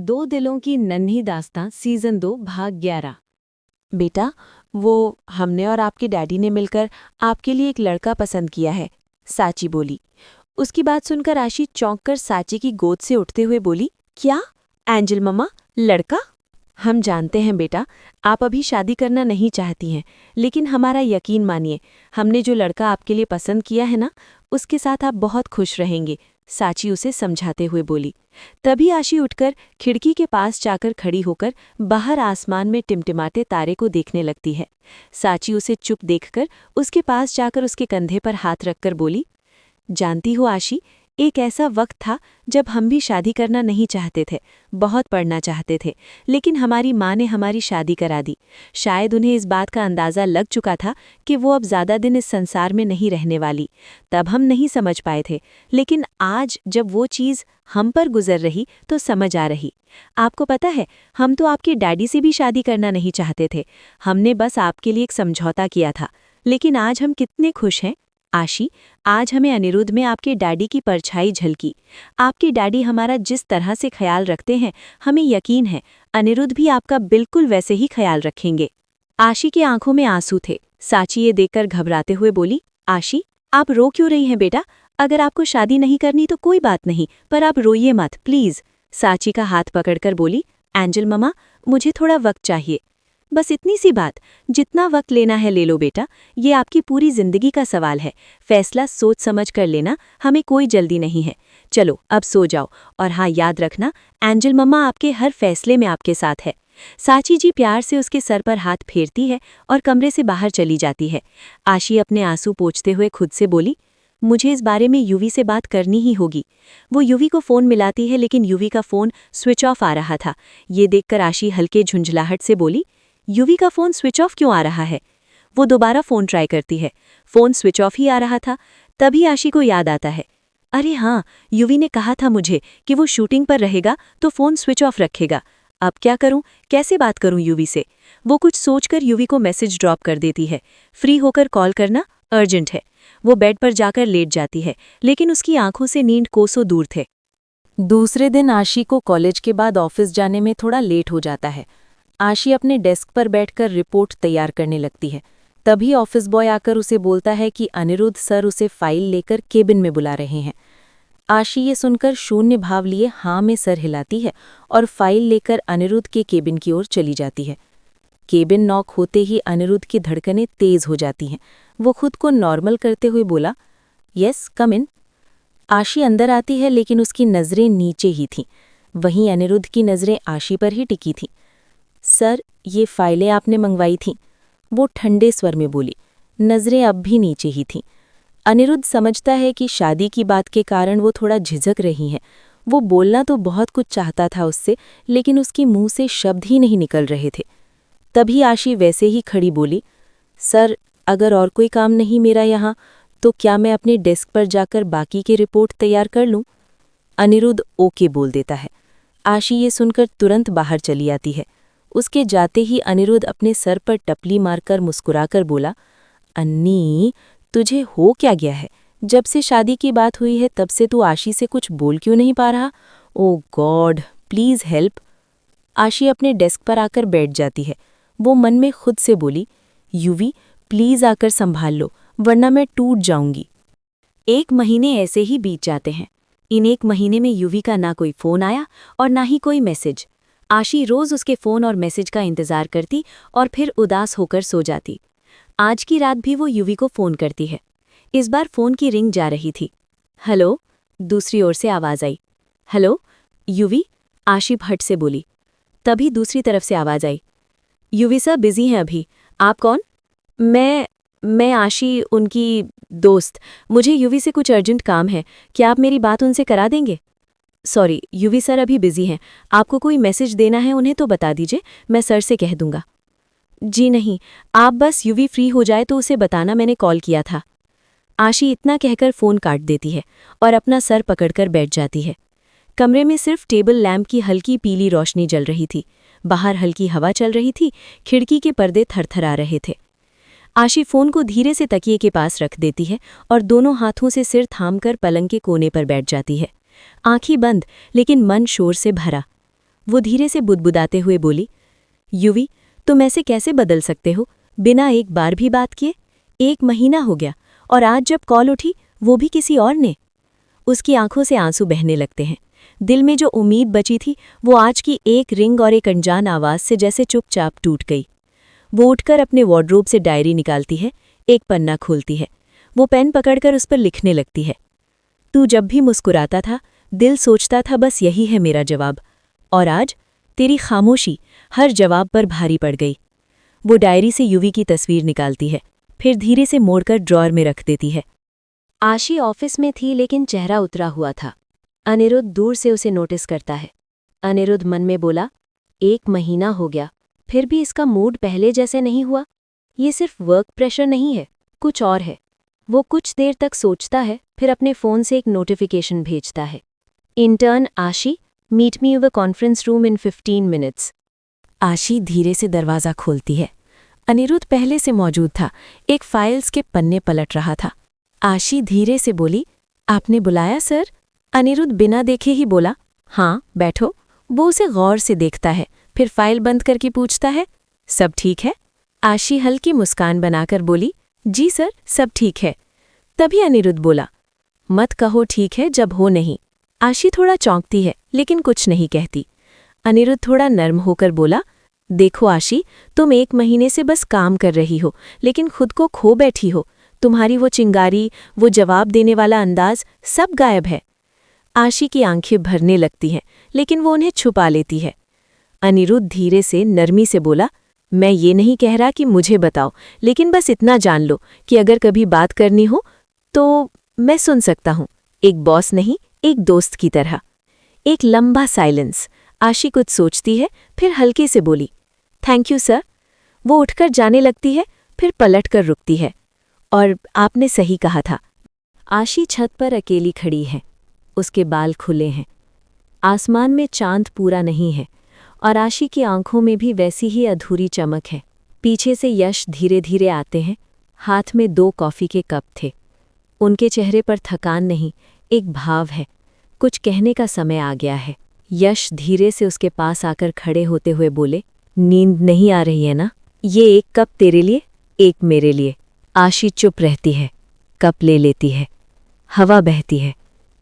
दो दिलों की नन्ही दास्तां सीजन 2 भाग 11। बेटा, वो हमने और आपके डैडी ने मिलकर आपके लिए एक लड़का पसंद किया है, साची बोली। उसकी बात सुनकर आशी चौंक कर साची की गोद से उठते हुए बोली, क्या? एंजल मम्मा, लड़का? हम जानते हैं बेटा, आप अभी शादी करना नहीं चाहती हैं, लेकिन हमारा यकीन मानिए, हमने जो लड़का आपके लिए पसंद किया है ना, उसके साथ आप बहुत खुश रहेंगे, साची उसे समझाते हुए बोली। तभी आशी उठकर खिड़की के पास जाकर खड़ी होकर बाहर आसमान में टिमटिमाते तारे को देखने लगती है। साची उसे चुप देखकर उसके पास जाकर उसके कंधे पर हाथ रखकर बोली, जानती हो आशी, एक ऐसा वक्त था जब हम भी शादी करना नहीं चाहते थे, बहुत पढ़ना चाहते थे, लेकिन हमारी माँ ने हमारी शादी करा दी। शायद उन्हें इस बात का अंदाज़ा लग चुका था कि वो अब ज़्यादा दिन इस संसार में नहीं रहने वाली। तब हम नहीं समझ पाए थे, लेकिन आज जब वो चीज़ हम पर गुजर रही तो समझ आ रही। आपको पता है, हम तो आपके डैडी से भी शादी करना नहीं चाहते थे, हमने बस आपके लिए एक समझौता किया था। लेकिन आज हम कितने खुश हैं आशी, आज हमें अनिरुद्ध में आपके डैडी की परछाई झलकी। आपके डैडी हमारा जिस तरह से ख्याल रखते हैं, हमें यकीन है अनिरुद्ध भी आपका बिल्कुल वैसे ही ख्याल रखेंगे। आशी की आंखों में आंसू थे। साची ये देखकर घबराते हुए बोली, आशी, आप रो क्यों रही हैं बेटा? अगर आपको शादी नहीं करनी तो कोई बात नहीं, पर आप रोइए मत प्लीज। साची का हाथ पकड़कर बोली, एंजल ममा, मुझे थोड़ा वक्त चाहिए। बस इतनी सी बात, जितना वक्त लेना है ले लो बेटा, ये आपकी पूरी जिंदगी का सवाल है, फैसला सोच समझ कर लेना, हमें कोई जल्दी नहीं है। चलो अब सो जाओ, और हाँ याद रखना, एंजल मम्मा आपके हर फैसले में आपके साथ है। साची जी प्यार से उसके सर पर हाथ फेरती है और कमरे से बाहर चली जाती है। आशी अपने आंसू पोंछते हुए खुद से बोली, मुझे इस बारे में युवी से बात करनी ही होगी। वो युवी को फ़ोन मिलाती है, लेकिन युवी का फ़ोन स्विच ऑफ आ रहा था। ये देखकर आशी हल्के झुंझलाहट से बोली, युवी का फ़ोन स्विच ऑफ क्यों आ रहा है? वो दोबारा फ़ोन ट्राई करती है, फ़ोन स्विच ऑफ ही आ रहा था। तभी आशी को याद आता है, अरे हाँ, युवी ने कहा था मुझे कि वो शूटिंग पर रहेगा तो फ़ोन स्विच ऑफ रखेगा। अब क्या करूं, कैसे बात करूं युवी से? वो कुछ सोचकर युवी को मैसेज ड्रॉप कर देती है, फ्री होकर कॉल करना, अर्जेंट है। वो बेड पर जाकर लेट जाती है, लेकिन उसकी आंखों से नींद कोसों दूर थे। दूसरे दिन आशी को कॉलेज के बाद ऑफिस जाने में थोड़ा लेट हो जाता है। आशी अपने डेस्क पर बैठकर रिपोर्ट तैयार करने लगती है। तभी ऑफिस बॉय आकर उसे बोलता है कि अनिरुद्ध सर उसे फाइल लेकर केबिन में बुला रहे हैं। आशी ये सुनकर शून्य भाव लिए हाँ में सर हिलाती है और फाइल लेकर अनिरुद्ध के केबिन की ओर चली जाती है। केबिन नॉक होते ही अनिरुद्ध की धड़कनें तेज हो जाती हैं। वो खुद को नॉर्मल करते हुए बोला, यस कम इन। आशी अंदर आती है, लेकिन उसकी नज़रें नीचे ही थीं। वहीं अनिरुद्ध की नज़रें आशी पर ही टिकी थीं। सर, ये फाइलें आपने मंगवाई थीं, वो ठंडे स्वर में बोली। नज़रें अब भी नीचे ही थीं। अनिरुद्ध समझता है कि शादी की बात के कारण वो थोड़ा झिझक रही हैं। वो बोलना तो बहुत कुछ चाहता था उससे, लेकिन उसके मुंह से शब्द ही नहीं निकल रहे थे। तभी आशी वैसे ही खड़ी बोली, सर, अगर और कोई काम नहीं मेरा यहाँ, तो क्या मैं अपने डेस्क पर जाकर बाकी की रिपोर्ट तैयार कर लूँ? अनिरुद्ध ओके बोल देता है। आशी ये सुनकर तुरंत बाहर चली आती है। उसके जाते ही अनिरुद्ध अपने सर पर टपली मारकर मुस्कुराकर बोला, अन्नी, तुझे हो क्या गया है? जब से शादी की बात हुई है तब से तू आशी से कुछ बोल क्यों नहीं पा रहा? ओ गॉड, प्लीज हेल्प। आशी अपने डेस्क पर आकर बैठ जाती है। वो मन में खुद से बोली, युवी, प्लीज आकर संभाल लो, वरना मैं टूट जाऊंगी। 1 महीने ऐसे ही बीत जाते हैं। इन 1 महीने में युवी का ना कोई फ़ोन आया और ना ही कोई मैसेज। आशी रोज़ उसके फ़ोन और मैसेज का इंतज़ार करती और फिर उदास होकर सो जाती। आज की रात भी वो युवी को फ़ोन करती है। इस बार फ़ोन की रिंग जा रही थी। हेलो, दूसरी ओर से आवाज़ आई। हेलो, युवी, आशी भट्ट से बोली। तभी दूसरी तरफ से आवाज़ आई, युवी सर बिज़ी हैं अभी, आप कौन? मैं आशी, उनकी दोस्त। मुझे युवी से कुछ अर्जेंट काम है, क्या आप मेरी बात उनसे करा देंगे? सॉरी, युवी सर अभी बिज़ी हैं, आपको कोई मैसेज देना है उन्हें तो बता दीजिए, मैं सर से कह दूंगा। जी नहीं, आप बस युवी फ्री हो जाए तो उसे बताना मैंने कॉल किया था। आशी इतना कहकर फ़ोन काट देती है और अपना सर पकड़कर बैठ जाती है। कमरे में सिर्फ टेबल लैंप की हल्की पीली रोशनी जल रही थी। बाहर हल्की हवा चल रही थी, खिड़की के पर्दे थरथरा रहे थे। आशी फ़ोन को धीरे से तकिए के पास रख देती है और दोनों हाथों से सिर थामकर पलंग के कोने पर बैठ जाती है। आंखें बंद, लेकिन मन शोर से भरा। वो धीरे से बुदबुदाते हुए बोली, युवी, तुम ऐसे कैसे बदल सकते हो, बिना एक बार भी बात किए? 1 महीना हो गया, और आज जब कॉल उठी वो भी किसी और ने। उसकी आंखों से आंसू बहने लगते हैं। दिल में जो उम्मीद बची थी वो आज की एक रिंग और एक अनजान आवाज से जैसे चुपचाप टूट गई। वो उठकर अपने वार्डरोब से डायरी निकालती है, एक पन्ना खोलती है। वो पेन पकड़कर उस पर लिखने लगती है। तू जब भी मुस्कुराता था, दिल सोचता था बस यही है मेरा जवाब, और आज तेरी खामोशी हर जवाब पर भारी पड़ गई। वो डायरी से युवी की तस्वीर निकालती है, फिर धीरे से मोड़कर ड्रॉअर में रख देती है। आशी ऑफिस में थी लेकिन चेहरा उतरा हुआ था। अनिरुद्ध दूर से उसे नोटिस करता है। अनिरुद्ध मन में बोला, 1 महीना हो गया, फिर भी इसका मूड पहले जैसे नहीं हुआ। ये सिर्फ वर्क प्रेशर नहीं है, कुछ और है। वो कुछ देर तक सोचता है, फिर अपने फ़ोन से एक नोटिफिकेशन भेजता है। Intern Ashi, meet me in conference room in 15 minutes. Ashi धीरे से दरवाज़ा खोलती है। अनिरुद्ध पहले से मौजूद था, एक फाइल्स के पन्ने पलट रहा था। आशी धीरे से बोली, आपने बुलाया सर? अनिरुद्ध बिना देखे ही बोला, हाँ बैठो। वो उसे गौर से देखता है, फिर फाइल बंद करके पूछता है, सब ठीक है? आशी हल्की मुस्कान बनाकर बोली, जी सर, सब ठीक है। तभी अनिरुद्ध बोला, मत कहो ठीक है जब हो नहीं। आशी थोड़ा चौंकती है लेकिन कुछ नहीं कहती। अनिरुद्ध थोड़ा नर्म होकर बोला, देखो आशी, तुम 1 महीने से बस काम कर रही हो, लेकिन खुद को खो बैठी हो। तुम्हारी वो चिंगारी, वो जवाब देने वाला अंदाज, सब गायब है। आशी की आंखें भरने लगती हैं, लेकिन वो उन्हें छुपा लेती है। अनिरुद्ध धीरे से नरमी से बोला, मैं ये नहीं कह रहा कि मुझे बताओ, लेकिन बस इतना जान लो कि अगर कभी बात करनी हो तो मैं सुन सकता हूँ, एक बॉस नहीं, एक दोस्त की तरह। एक लंबा साइलेंस। आशी कुछ सोचती है, फिर हल्के से बोली, थैंक यू सर। वो उठकर जाने लगती है, फिर पलट कर रुकती है। और आपने सही कहा था। आशी छत पर अकेली खड़ी है। उसके बाल खुले हैं। आसमान में चांद पूरा नहीं है, और आशी की आंखों में भी वैसी ही अधूरी चमक है। पीछे से यश धीरे धीरे आते हैं। हाथ में 2 कॉफ़ी के कप थे। उनके चेहरे पर थकान नहीं, एक भाव है, कुछ कहने का समय आ गया है। यश धीरे से उसके पास आकर खड़े होते हुए बोले, नींद नहीं आ रही है ना? ये 1 कप तेरे लिए, 1 मेरे लिए। आशी चुप रहती है, कप ले लेती है। हवा बहती है,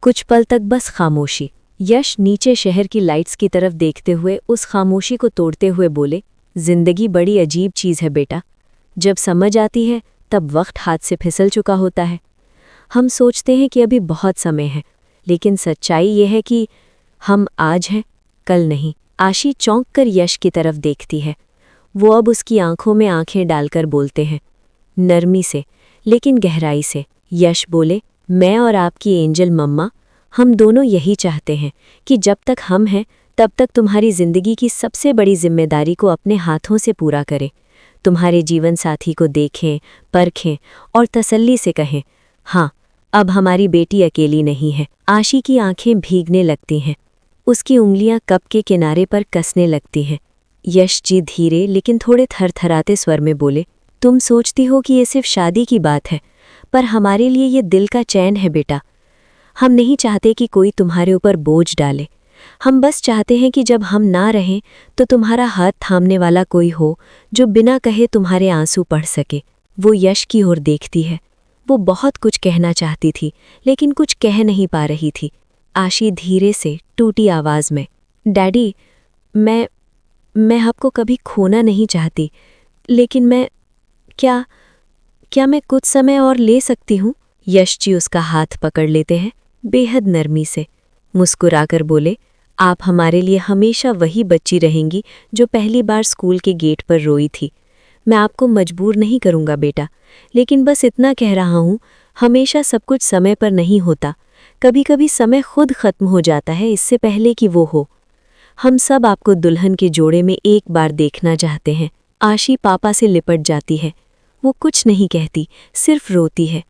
कुछ पल तक बस खामोशी। यश नीचे शहर की लाइट्स की तरफ देखते हुए उस खामोशी को तोड़ते हुए बोले, जिंदगी बड़ी अजीब चीज़ है बेटा। जब समझ आती है तब वक्त हाथ से फिसल चुका होता है। हम सोचते हैं कि अभी बहुत समय है, लेकिन सच्चाई ये है कि हम आज हैं, कल नहीं। आशी चौंक कर यश की तरफ देखती है। वो अब उसकी आंखों में आंखें डालकर बोलते हैं, नरमी से लेकिन गहराई से। यश बोले, मैं और आपकी एंजल मम्मा, हम दोनों यही चाहते हैं कि जब तक हम हैं तब तक तुम्हारी जिंदगी की सबसे बड़ी जिम्मेदारी को अपने हाथों से पूरा करें। तुम्हारे जीवन साथी को देखें, परखें और तसल्ली से कहें, हाँ, अब हमारी बेटी अकेली नहीं है। आशी की आंखें भीगने लगती हैं। उसकी उंगलियां कप के किनारे पर कसने लगती हैं। यश जी धीरे लेकिन थोड़े थरथराते स्वर में बोले, तुम सोचती हो कि ये सिर्फ शादी की बात है, पर हमारे लिए ये दिल का चैन है बेटा। हम नहीं चाहते कि कोई तुम्हारे ऊपर बोझ डाले। हम बस चाहते हैं कि जब हम ना रहें तो तुम्हारा हाथ थामने वाला कोई हो जो बिना कहे तुम्हारे आंसू पढ़ सके। वो यश की ओर देखती है। वो बहुत कुछ कहना चाहती थी, लेकिन कुछ कह नहीं पा रही थी। आशी धीरे से टूटी आवाज़ में, डैडी, मैं आपको कभी खोना नहीं चाहती, लेकिन मैं क्या मैं कुछ समय और ले सकती हूँ? यश जी उसका हाथ पकड़ लेते हैं, बेहद नरमी से। मुस्कुराकर बोले, आप हमारे लिए हमेशा वही बच्ची रहेंगी जो पहली बार स्कूल के गेट पर रोई थी। मैं आपको मजबूर नहीं करूँगा बेटा, लेकिन बस इतना कह रहा हूँ, हमेशा सब कुछ समय पर नहीं होता। कभी कभी समय खुद खत्म हो जाता है इससे पहले कि वो हो। हम सब आपको दुल्हन के जोड़े में एक बार देखना चाहते हैं। आशी पापा से लिपट जाती है। वो कुछ नहीं कहती, सिर्फ रोती है,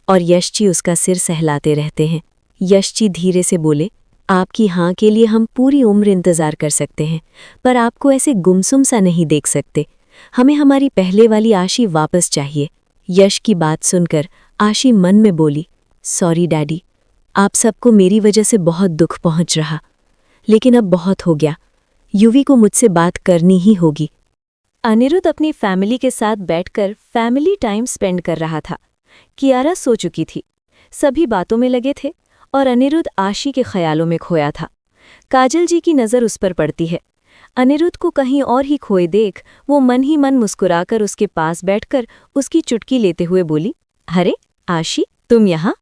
और यश जी उसका सिर सहलाते रहते हैं। यश जी धीरे से बोले, आपकी हाँ के लिए हम पूरी उम्र इंतज़ार कर सकते हैं, पर आपको ऐसे गुमसुम सा नहीं देख सकते। हमें हमारी पहले वाली आशी वापस चाहिए। यश की बात सुनकर आशी मन में बोली, सॉरी डैडी, आप सबको मेरी वजह से बहुत दुख पहुंच रहा, लेकिन अब बहुत हो गया। युवी को मुझसे बात करनी ही होगी। अनिरुद्ध अपनी फैमिली के साथ बैठकर फैमिली टाइम स्पेंड कर रहा था। कियारा सो चुकी थी, सभी बातों में लगे थे और अनिरुद्ध आशी के ख्यालों में खोया था। काजल जी की नज़र उस पर पड़ती है। अनिरुद्ध को कहीं और ही खोए देख वो मन ही मन मुस्कुराकर उसके पास बैठकर उसकी चुटकी लेते हुए बोली, अरे आशी, तुम यहाँ?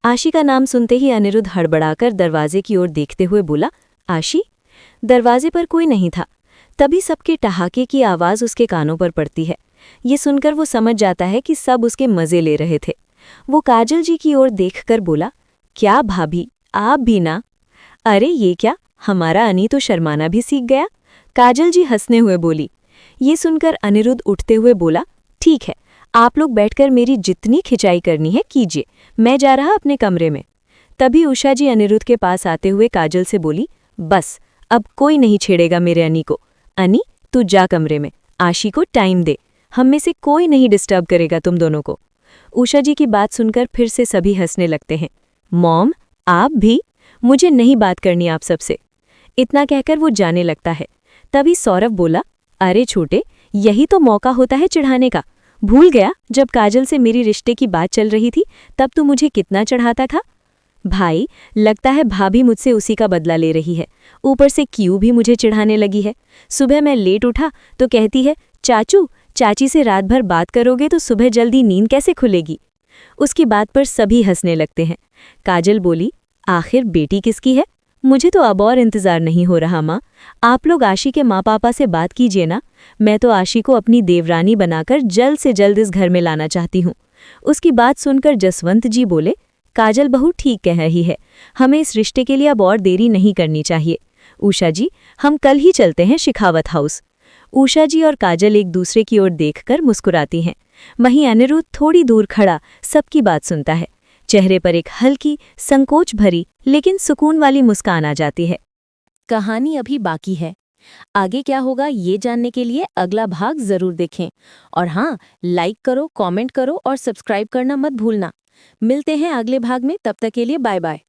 आशी का नाम सुनते ही अनिरुद्ध हड़बड़ाकर दरवाजे की ओर देखते हुए बोला, आशी? दरवाजे पर कोई नहीं था। तभी सबके ठहाके की आवाज़ उसके कानों पर पड़ती है। ये सुनकर वो समझ जाता है कि सब उसके मज़े ले रहे थे। वो काजल जी की ओर देखकर बोला, क्या भाभी, आप भी ना? अरे ये क्या, हमारा अनी तो शर्माना भी सीख गया। काजल जी हंसने हुए बोली। ये सुनकर अनिरुद्ध उठते हुए बोला, ठीक है, आप लोग बैठकर मेरी जितनी खिंचाई करनी है कीजिए, मैं जा रहा अपने कमरे में। तभी उषा जी अनिरुद्ध के पास आते हुए काजल से बोली, बस अब कोई नहीं छेड़ेगा मेरे अनी को। अनी, तू जा कमरे में, आशी को टाइम दे, हम में से कोई नहीं डिस्टर्ब करेगा तुम दोनों को। उषा जी की बात सुनकर फिर से सभी हंसने लगते हैं। मॉम, आप भी? मुझे नहीं बात करनी आप सबसे। इतना कहकर वो जाने लगता है। तभी सौरभ बोला, अरे छोटे, यही तो मौका होता है चिढ़ाने का। भूल गया जब काजल से मेरी रिश्ते की बात चल रही थी तब तू मुझे कितना चढ़ाता था? भाई, लगता है भाभी मुझसे उसी का बदला ले रही है। ऊपर से क्यों भी मुझे चिढ़ाने लगी है। सुबह मैं लेट उठा तो कहती है, चाचू, चाची से रात भर बात करोगे तो सुबह जल्दी नींद कैसे खुलेगी? उसकी बात पर सभी हंसने लगते हैं। काजल बोली, आखिर बेटी किसकी है? मुझे तो अब और इंतज़ार नहीं हो रहा माँ। आप लोग आशी के माँ पापा से बात कीजिए ना। मैं तो आशी को अपनी देवरानी बनाकर जल्द से जल्द इस घर में लाना चाहती हूँ। उसकी बात सुनकर जसवंत जी बोले, काजल बहू ठीक कह रही है, हमें इस रिश्ते के लिए अब और देरी नहीं करनी चाहिए। उषा जी, हम कल ही चलते हैं शिखावत हाउस। उषा जी और काजल एक दूसरे की ओर देखकर मुस्कुराती हैं। वहीं अनिरुद्ध थोड़ी दूर खड़ा सबकी बात सुनता है। चेहरे पर एक हल्की, संकोच भरी लेकिन सुकून वाली मुस्कान आ जाती है। कहानी अभी बाकी है। आगे क्या होगा ये जानने के लिए अगला भाग जरूर देखें। और हाँ, लाइक करो, कमेंट करो और सब्सक्राइब करना मत भूलना। मिलते हैं अगले भाग में, तब तक के लिए बाय बाय।